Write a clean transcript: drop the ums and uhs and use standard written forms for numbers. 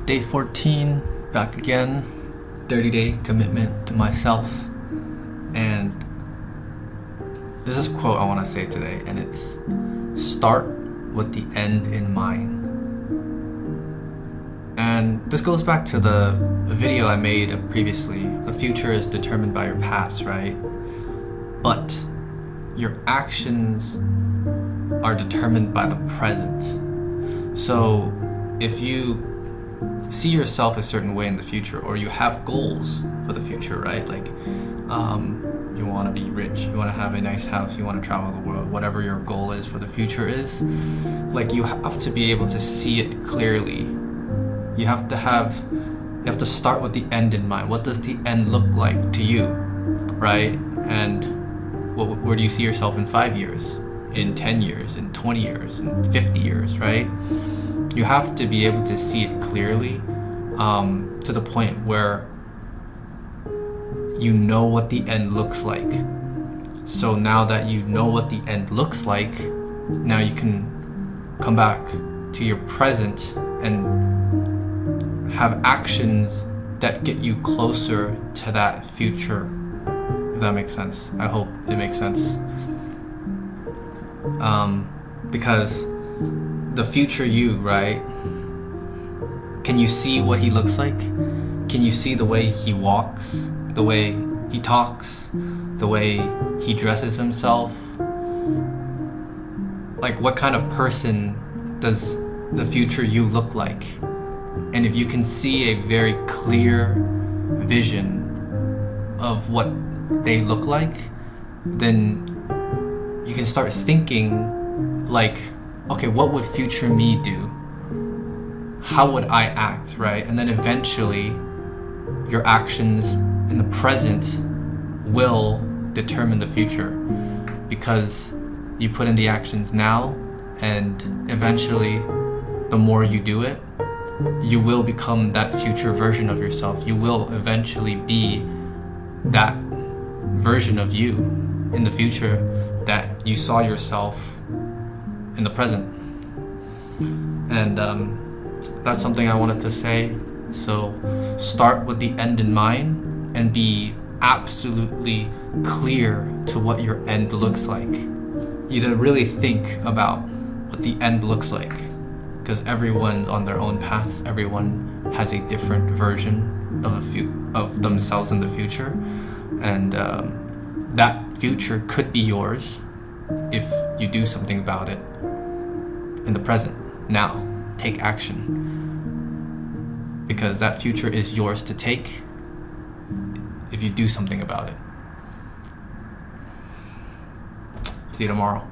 Day 14, back again. 30-day commitment to myself. And there's this quote I want to say today, and it's start with the end in mind. And this goes back to the video I made previously. The future is determined by your past, right? But your actions are determined by the present. So if you see yourself a certain way in the future, or you have goals for the future, right? Like you want to be rich, you want to have a nice house, you want to travel the world, whatever your goal is for the future is, like you have to be able to see it clearly. You have to start with the end in mind. What does the end look like to you, right? And where do you see yourself in 5 years, in 10 years, in 20 years, in 50 years, right? You have to be able to see it clearly, to the point where you know what the end looks like. So now that you know what the end looks like, now you can come back to your present and have actions that get you closer to that future, if that makes sense. I hope it makes sense. Because the future you, right? Can you see what he looks like? Can you see the way he walks, the way he talks, the way he dresses himself? Like, what kind of person does the future you look like? And if you can see a very clear vision of what they look like, then you can start thinking like, okay, what would future me do? How would I act, right? And then eventually your actions in the present will determine the future, because you put in the actions now, and eventually the more you do it, you will become that future version of yourself. You will eventually be that version of you in the future that you saw yourself in the present. And that's something I wanted to say. So start with the end in mind and be absolutely clear to what your end looks like. You to really think about what the end looks like, because everyone's on their own path. Everyone has a different version of themselves in the future, and that future could be yours if you do something about it in the present. Now, take action, because that future is yours to take if you do something about it. See you tomorrow.